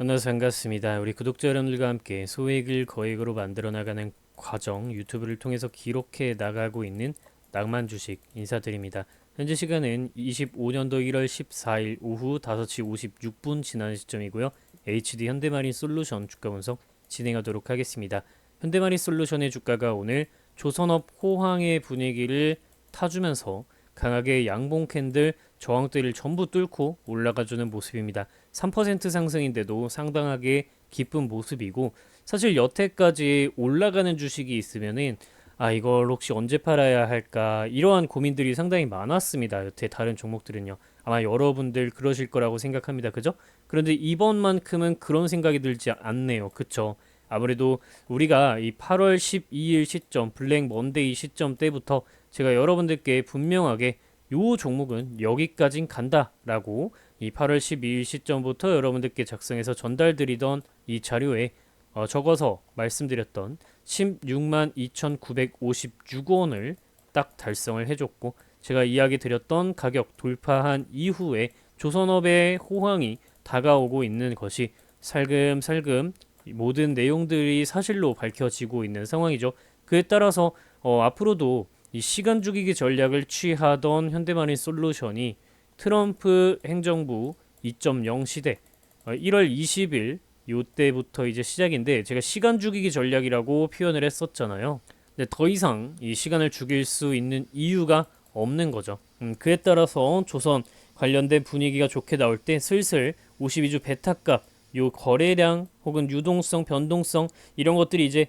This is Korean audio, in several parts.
만나서 반갑습니다. 우리 구독자 여러분들과 함께 소액을 거액으로 만들어 나가는 과정 유튜브를 통해서 기록해 나가고 있는 낭만 주식 인사드립니다. 현재 시간은 25년도 1월 14일 오후 5시 56분 지나는 시점이고요. HD 현대마린 솔루션 주가 분석 진행하도록 하겠습니다. 현대마린 솔루션의 주가가 오늘 조선업 호황의 분위기를 타주면서 강하게 양봉 캔들 저항대를 전부 뚫고 올라가주는 모습입니다. 3% 상승인데도 상당하게 기쁜 모습이고, 사실 여태까지 올라가는 주식이 있으면은 이걸 혹시 언제 팔아야 할까 이러한 고민들이 상당히 많았습니다. 여태 다른 종목들은요. 아마 여러분들 그러실 거라고 생각합니다. 그죠? 그런데 이번만큼은 그런 생각이 들지 않네요. 그쵸? 아무래도 우리가 이 8월 12일 시점 블랙 먼데이 시점 때부터 제가 여러분들께 분명하게 요 종목은 여기까진 간다라고 이 8월 12일 시점부터 여러분들께 작성해서 전달드리던 이 자료에 적어서 말씀드렸던 16만 2,956원을 딱 달성을 해줬고, 제가 이야기 드렸던 가격 돌파한 이후에 조선업의 호황이 다가오고 있는 것이 살금살금 모든 내용들이 사실로 밝혀지고 있는 상황이죠. 그에 따라서 앞으로도 이 시간 죽이기 전략을 취하던 현대마린 솔루션이 트럼프 행정부 2.0 시대 1월 20일 요때부터 이제 시작인데, 제가 시간 죽이기 전략이라고 표현을 했었잖아요. 근데 더 이상 이 시간을 죽일 수 있는 이유가 없는 거죠. 그에 따라서 조선 관련된 분위기가 좋게 나올 때 슬슬 52주 베타값, 요 거래량 혹은 유동성, 변동성 이런 것들이 이제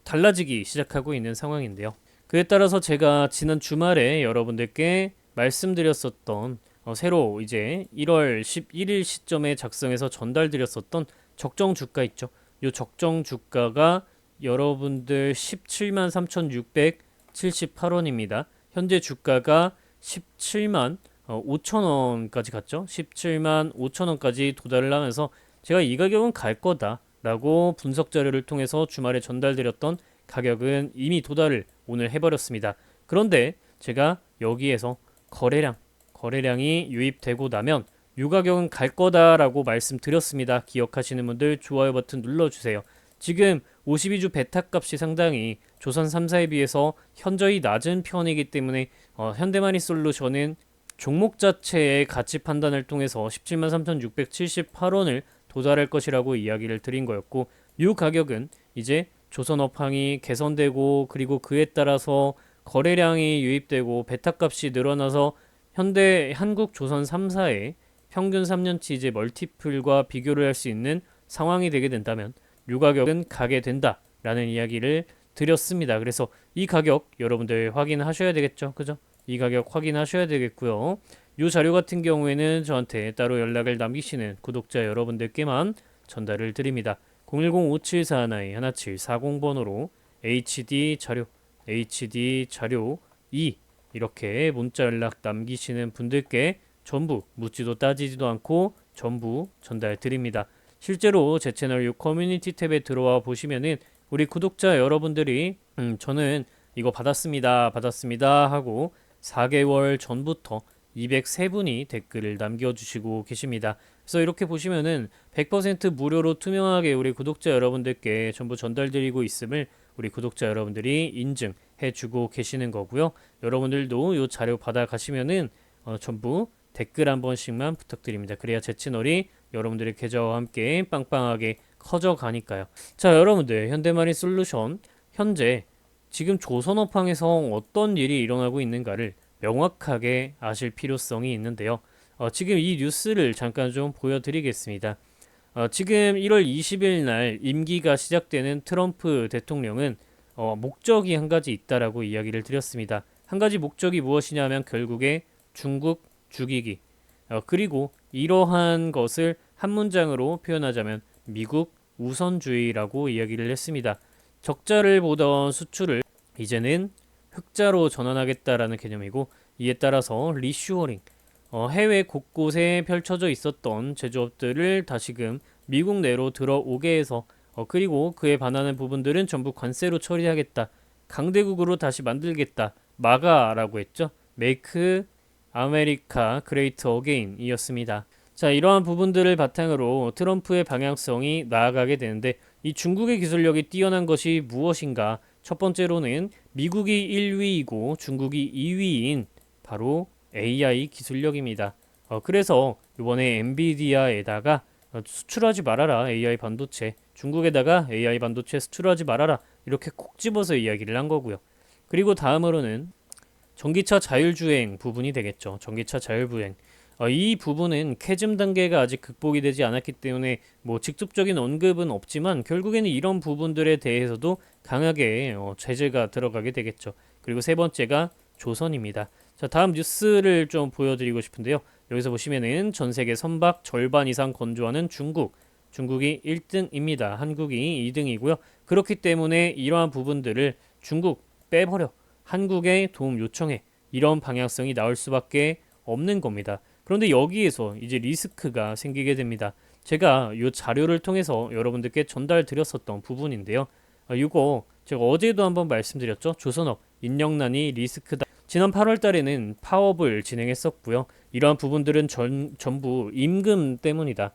달라지기 시작하고 있는 상황인데요. 그에 따라서 제가 지난 주말에 여러분들께 말씀드렸었던 새로 이제 1월 11일 시점에 작성해서 전달드렸었던 적정 주가 있죠. 이 적정 주가가 여러분들 17만 3,678원입니다. 현재 주가가 17만 5천 원까지 갔죠. 17만 5천 원까지 도달을 하면서 제가 이 가격은 갈 거다라고 분석 자료를 통해서 주말에 전달드렸던 가격은 이미 도달을 오늘 해버렸습니다. 그런데 제가 여기에서 거래량이 유입되고 나면 이 가격은 갈 거다라고 말씀드렸습니다. 기억하시는 분들 좋아요 버튼 눌러주세요. 지금 52주 베타 값이 상당히 조선 3사에 비해서 현저히 낮은 편이기 때문에 현대마니 솔루션은 종목 자체의 가치 판단을 통해서 17만 3,678원을 도달할 것이라고 이야기를 드린 거였고, 이 가격은 이제 조선업황이 개선되고, 그리고 그에 따라서 거래량이 유입되고 베타값이 늘어나서 현대 한국 조선 3사의 평균 3년치 이제 멀티플과 비교를 할 수 있는 상황이 되게 된다면 이 가격은 가게 된다라는 이야기를 드렸습니다. 그래서 이 가격 여러분들 확인하셔야 되겠죠. 그죠? 이 가격 확인하셔야 되겠고요. 이 자료 같은 경우에는 저한테 따로 연락을 남기시는 구독자 여러분들께만 전달을 드립니다. 010-5741-1740번으로 HD 자료 2 이렇게 문자 연락 남기시는 분들께 전부 묻지도 따지지도 않고 전부 전달 드립니다. 실제로 제 채널 이 커뮤니티 탭에 들어와 보시면은 우리 구독자 여러분들이 저는 이거 받았습니다 하고 4개월 전부터 203분이 댓글을 남겨주시고 계십니다. 그래서 이렇게 보시면은 100% 무료로 투명하게 우리 구독자 여러분들께 전부 전달드리고 있음을 우리 구독자 여러분들이 인증해주고 계시는 거고요. 여러분들도 이 자료 받아 가시면은 전부 댓글 한 번씩만 부탁드립니다. 그래야 제 채널이 여러분들의 계좌와 함께 빵빵하게 커져 가니까요. 자, 여러분들 현대마린 솔루션 현재 지금 조선업황에서 어떤 일이 일어나고 있는가를 명확하게 아실 필요성이 있는데요. 지금 이 뉴스를 잠깐 좀 보여드리겠습니다. 지금 1월 20일 날 임기가 시작되는 트럼프 대통령은 목적이 한 가지 있다라고 이야기를 드렸습니다. 한 가지 목적이 무엇이냐면 결국에 중국 죽이기. 그리고 이러한 것을 한 문장으로 표현하자면 미국 우선주의라고 이야기를 했습니다. 적자를 보던 수출을 이제는 흑자로 전환하겠다라는 개념이고, 이에 따라서 리슈어링, 해외 곳곳에 펼쳐져 있었던 제조업들을 다시금 미국 내로 들어오게 해서 그리고 그에 반하는 부분들은 전부 관세로 처리하겠다, 강대국으로 다시 만들겠다, 마가라고 했죠. Make America Great Again 이었습니다. 자, 이러한 부분들을 바탕으로 트럼프의 방향성이 나아가게 되는데 이 중국의 기술력이 뛰어난 것이 무엇인가? 첫 번째로는 미국이 1위이고 중국이 2위인 바로 AI 기술력입니다. 그래서 이번에 엔비디아에다가 수출하지 말아라 AI 반도체, 중국에다가 AI 반도체 수출하지 말아라 이렇게 콕 집어서 이야기를 한 거고요. 그리고 다음으로는 전기차 자율주행 부분이 되겠죠. 전기차 자율주행. 이 부분은 캐즘 단계가 아직 극복이 되지 않았기 때문에 뭐 직접적인 언급은 없지만 결국에는 이런 부분들에 대해서도 강하게 제재가 들어가게 되겠죠. 그리고 세 번째가 조선입니다. 자, 다음 뉴스를 좀 보여드리고 싶은데요. 여기서 보시면은 전 세계 선박 절반 이상 건조하는 중국. 중국이 1등입니다. 한국이 2등이고요. 그렇기 때문에 이러한 부분들을 중국 빼버려. 한국에 도움 요청해. 이런 방향성이 나올 수밖에 없는 겁니다. 그런데 여기에서 이제 리스크가 생기게 됩니다. 제가 이 자료를 통해서 여러분들께 전달 드렸었던 부분인데요. 이거 제가 어제도 한번 말씀드렸죠. 조선업 인력난이 리스크다. 지난 8월 달에는 파업을 진행했었고요. 이러한 부분들은 전부 임금 때문이다.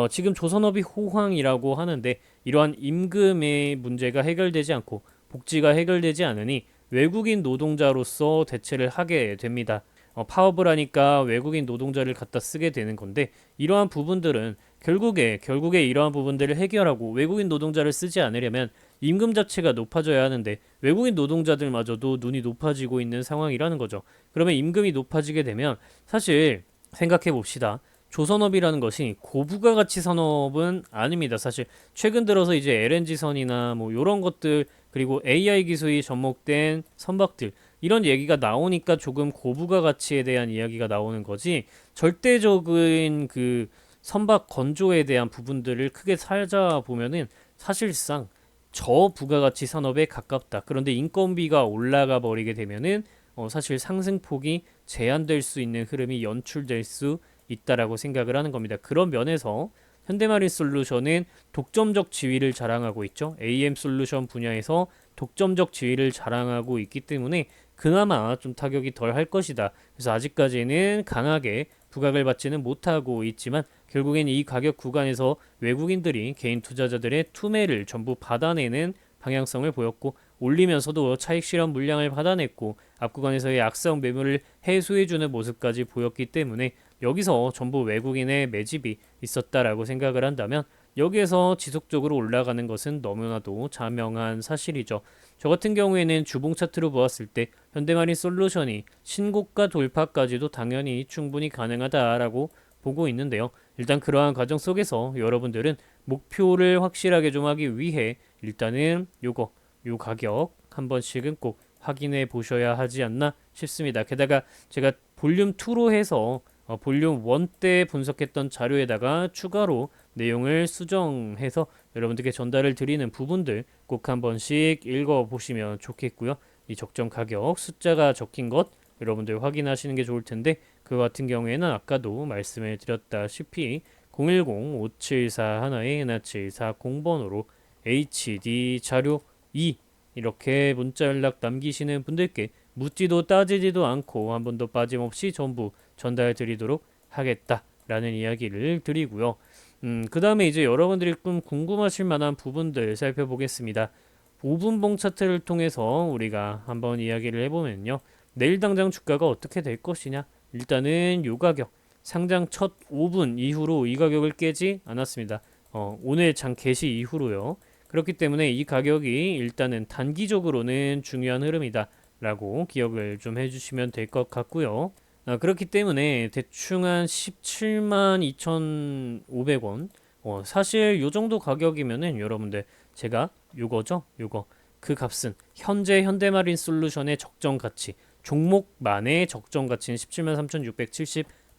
지금 조선업이 호황이라고 하는데 이러한 임금의 문제가 해결되지 않고 복지가 해결되지 않으니 외국인 노동자로서 대체를 하게 됩니다. 파업을 하니까 외국인 노동자를 갖다 쓰게 되는 건데 이러한 부분들은 결국에 이러한 부분들을 해결하고 외국인 노동자를 쓰지 않으려면 임금 자체가 높아져야 하는데 외국인 노동자들마저도 눈이 높아지고 있는 상황이라는 거죠. 그러면 임금이 높아지게 되면 사실 생각해 봅시다. 조선업이라는 것이 고부가가치 산업은 아닙니다. 사실 최근 들어서 이제 LNG선이나 뭐 이런 것들 그리고 AI 기술이 접목된 선박들 이런 얘기가 나오니까 조금 고부가 가치에 대한 이야기가 나오는 거지 절대적인 그 선박 건조에 대한 부분들을 크게 찾아보면은 사실상 저부가가치 산업에 가깝다. 그런데 인건비가 올라가 버리게 되면은 사실 상승폭이 제한될 수 있는 흐름이 연출될 수 있다라고 생각을 하는 겁니다. 그런 면에서 현대마린 솔루션은 독점적 지위를 자랑하고 있죠. AM 솔루션 분야에서 독점적 지위를 자랑하고 있기 때문에 그나마 좀 타격이 덜 할 것이다. 그래서 아직까지는 강하게 부각을 받지는 못하고 있지만 결국엔 이 가격 구간에서 외국인들이 개인 투자자들의 투매를 전부 받아내는 방향성을 보였고 올리면서도 차익 실현 물량을 받아냈고 앞 구간에서의 악성 매물을 해소해주는 모습까지 보였기 때문에 여기서 전부 외국인의 매집이 있었다라고 생각을 한다면 여기에서 지속적으로 올라가는 것은 너무나도 자명한 사실이죠. 저 같은 경우에는 주봉 차트로 보았을 때 현대마린 솔루션이 신고가 돌파까지도 당연히 충분히 가능하다라고 보고 있는데요. 일단 그러한 과정 속에서 여러분들은 목표를 확실하게 좀 하기 위해 일단은 요 가격 한 번씩은 꼭 확인해 보셔야 하지 않나 싶습니다. 게다가 제가 볼륨 2로 해서 볼륨 1 때 분석했던 자료에다가 추가로 내용을 수정해서 여러분들께 전달을 드리는 부분들 꼭 한 번씩 읽어보시면 좋겠고요. 이 적정 가격 숫자가 적힌 것 여러분들 확인하시는 게 좋을 텐데 그 같은 경우에는 아까도 말씀을 드렸다시피 010-5741-1740번으로 HD 자료 2 이렇게 문자 연락 남기시는 분들께 묻지도 따지지도 않고 한 번도 빠짐없이 전부 전달 드리도록 하겠다라는 이야기를 드리고요. 그 다음에 이제 여러분들이 좀 궁금하실 만한 부분들 살펴보겠습니다. 5분봉 차트를 통해서 우리가 한번 이야기를 해보면요. 내일 당장 주가가 어떻게 될 것이냐? 일단은 요 가격 상장 첫 5분 이후로 이 가격을 깨지 않았습니다. 오늘 장 개시 이후로요. 그렇기 때문에 이 가격이 일단은 단기적으로는 중요한 흐름이다 라고 기억을 좀 해주시면 될 것 같고요. 그렇기 때문에 대충 한 17만 2,500원 사실 요 정도 가격이면은 여러분들 제가 요거죠 요거 그 값은 현재 현대마린 솔루션의 적정 가치 종목만의 적정 가치는 17만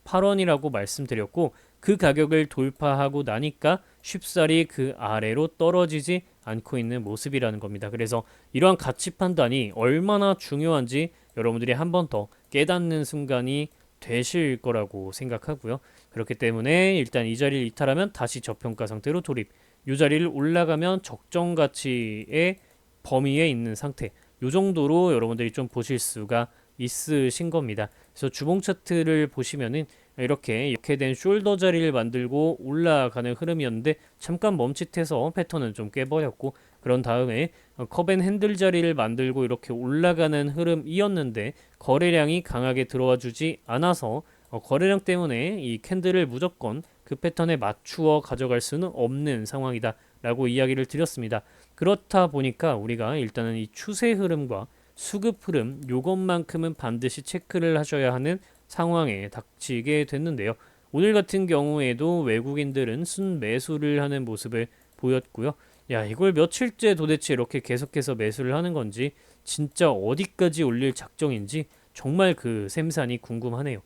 3,678원이라고 말씀드렸고 그 가격을 돌파하고 나니까 쉽사리 그 아래로 떨어지지 않고 있는 모습이라는 겁니다. 그래서 이러한 가치 판단이 얼마나 중요한지 여러분들이 한 번 더 깨닫는 순간이 되실 거라고 생각하고요. 그렇기 때문에 일단 이 자리를 이탈하면 다시 저평가 상태로 돌입. 이 자리를 올라가면 적정 가치의 범위에 있는 상태. 이 정도로 여러분들이 좀 보실 수가 있으신 겁니다. 그래서 주봉 차트를 보시면은 이렇게 된 숄더 자리를 만들고 올라가는 흐름이었는데 잠깐 멈칫해서 패턴은 좀 깨버렸고, 그런 다음에 컵앤 핸들 자리를 만들고 이렇게 올라가는 흐름이었는데 거래량이 강하게 들어와 주지 않아서 거래량 때문에 이 캔들을 무조건 그 패턴에 맞추어 가져갈 수는 없는 상황이다 라고 이야기를 드렸습니다. 그렇다 보니까 우리가 일단은 이 추세 흐름과 수급 흐름 요것만큼은 반드시 체크를 하셔야 하는 상황에 닥치게 됐는데요. 오늘 같은 경우에도 외국인들은 순매수를 하는 모습을 보였고요. 야, 이걸 며칠째 도대체 이렇게 계속해서 매수를 하는 건지, 진짜 어디까지 올릴 작정인지 정말 그 셈산이 궁금하네요.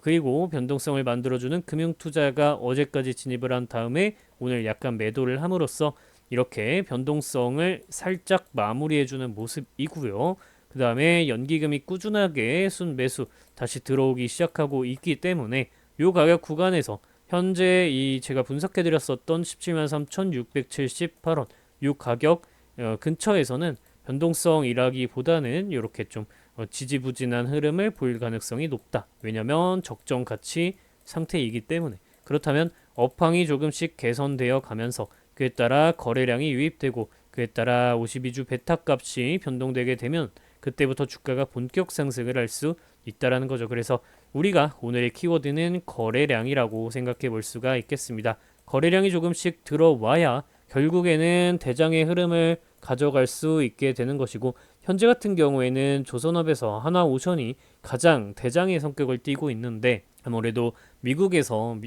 그리고 변동성을 만들어주는 금융투자가 어제까지 진입을 한 다음에 오늘 약간 매도를 함으로써 이렇게 변동성을 살짝 마무리해주는 모습이고요. 그 다음에 연기금이 꾸준하게 순매수 다시 들어오기 시작하고 있기 때문에 이 가격 구간에서 현재 이 제가 분석해드렸었던 173,678원 이 가격 근처에서는 변동성이라기보다는 이렇게 좀 지지부진한 흐름을 보일 가능성이 높다. 왜냐면 적정 가치 상태이기 때문에. 그렇다면 업황이 조금씩 개선되어 가면서 그에 따라 거래량이 유입되고 그에 따라 52주 베타 값이 변동되게 되면 그때부터 주가가 본격 상승을 할 수 있다라는 거죠. 그래서 우리가 오늘의 키워드는 거래량이라고 생각해 볼 수가 있겠습니다. 거래량이 조금씩 들어와야 결국에는 대장의 흐름을 가져갈 수 있게 되는 것이고, 현재 같은 경우에는 조선업에서 하나오션이 가장 대장의 성격을 띠고 있는데, 아무래도 미국에서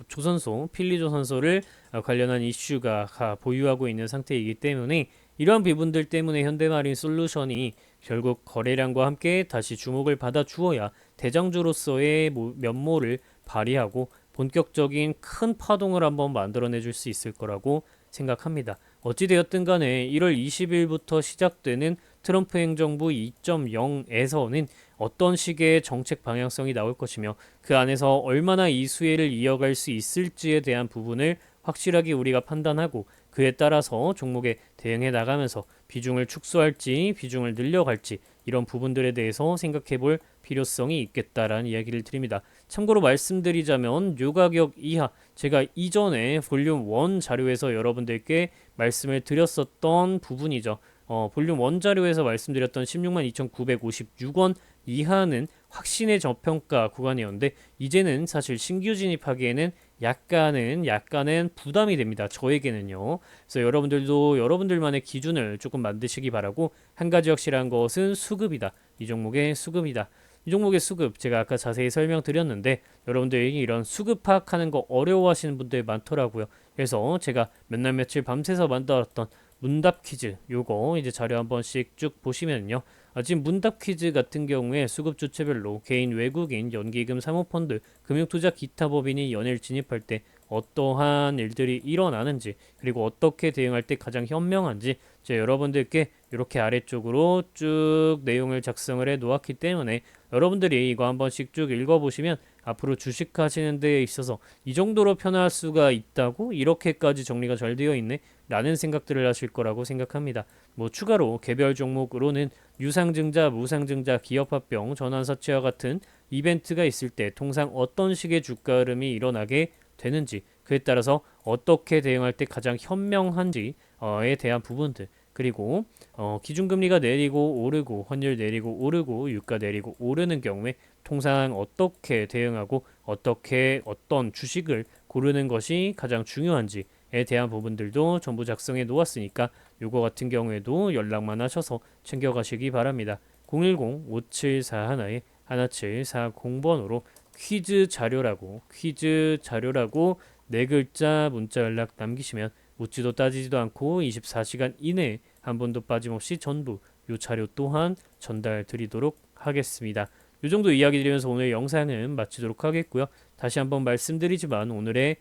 조선소, 필리조선소를 관련한 이슈가 보유하고 있는 상태이기 때문에 이러한 부분들 때문에 현대마린 솔루션이 결국 거래량과 함께 다시 주목을 받아 주어야 대장주로서의 면모를 발휘하고 본격적인 큰 파동을 한번 만들어내 줄 수 있을 거라고 생각합니다. 어찌되었든 간에 1월 20일부터 시작되는 트럼프 행정부 2.0에서는 어떤 식의 정책 방향성이 나올 것이며 그 안에서 얼마나 이 수혜를 이어갈 수 있을지에 대한 부분을 확실하게 우리가 판단하고 그에 따라서 종목에 대응해 나가면서 비중을 축소할지 비중을 늘려갈지 이런 부분들에 대해서 생각해 볼 필요성이 있겠다라는 이야기를 드립니다. 참고로 말씀드리자면 요 가격 이하, 제가 이전에 볼륨 1 자료에서 여러분들께 말씀을 드렸었던 부분이죠. 볼륨 1 자료에서 말씀드렸던 162,956원 이하는 확신의 저평가 구간이었는데 이제는 사실 신규 진입하기에는 약간은 부담이 됩니다. 저에게는요. 그래서 여러분들도 여러분들만의 기준을 조금 만드시기 바라고, 한 가지 확실한 것은 수급이다. 이 종목의 수급이다. 이 종목의 수급 제가 아까 자세히 설명드렸는데 여러분들이 이런 수급 파악하는 거 어려워하시는 분들 많더라고요. 그래서 제가 몇 날 며칠 밤새서 만들었던 문답 퀴즈, 요거 이제 자료 한 번씩 쭉 보시면요. 지금 문답 퀴즈 같은 경우에 수급 주체별로 개인, 외국인, 연기금, 사모펀드, 금융투자 기타 법인이 연일 진입할 때 어떠한 일들이 일어나는지, 그리고 어떻게 대응할 때 가장 현명한지 제가 여러분들께 이렇게 아래쪽으로 쭉 내용을 작성을 해 놓았기 때문에 여러분들이 이거 한 번씩 쭉 읽어보시면 앞으로 주식하시는 데에 있어서 이 정도로 편할 수가 있다고, 이렇게까지 정리가 잘 되어 있네 라는 생각들을 하실 거라고 생각합니다. 뭐 추가로 개별 종목으로는 유상증자, 무상증자, 기업합병, 전환사채와 같은 이벤트가 있을 때 통상 어떤 식의 주가 흐름이 일어나게 되는지, 그에 따라서 어떻게 대응할 때 가장 현명한지에 대한 부분들, 그리고 기준금리가 내리고 오르고 환율 내리고 오르고 유가 내리고 오르는 경우에 통상 어떻게 대응하고 어떻게 어떤 주식을 고르는 것이 가장 중요한지에 대한 부분들도 전부 작성해 놓았으니까 요거 같은 경우에도 연락만 하셔서 챙겨가시기 바랍니다. 010-5741-1740번으로 퀴즈 자료라고 네 글자 문자 연락 남기시면 묻지도 따지지도 않고 24시간 이내에 한 번도 빠짐없이 전부 요 자료 또한 전달 드리도록 하겠습니다. 요 정도 이야기 드리면서 오늘 영상은 마치도록 하겠고요. 다시 한번 말씀드리지만 오늘의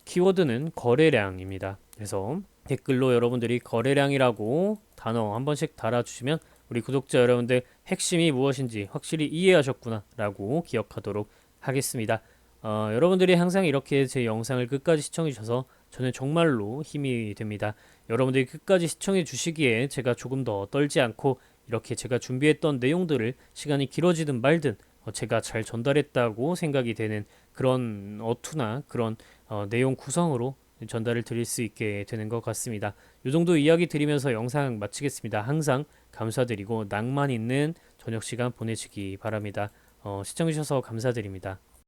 키워드는 거래량입니다. 그래서 댓글로 여러분들이 거래량이라고 단어 한 번씩 달아주시면 우리 구독자 여러분들 핵심이 무엇인지 확실히 이해하셨구나 라고 기억하도록 하겠습니다. 여러분들이 항상 이렇게 제 영상을 끝까지 시청해 주셔서 저는 정말로 힘이 됩니다. 여러분들이 끝까지 시청해 주시기에 제가 조금 더 떨지 않고 이렇게 제가 준비했던 내용들을 시간이 길어지든 말든 제가 잘 전달했다고 생각이 되는 그런 어투나 그런 내용 구성으로 전달을 드릴 수 있게 되는 것 같습니다. 이 정도 이야기 드리면서 영상 마치겠습니다. 항상 감사드리고 낭만 있는 저녁 시간 보내시기 바랍니다. 시청해주셔서 감사드립니다.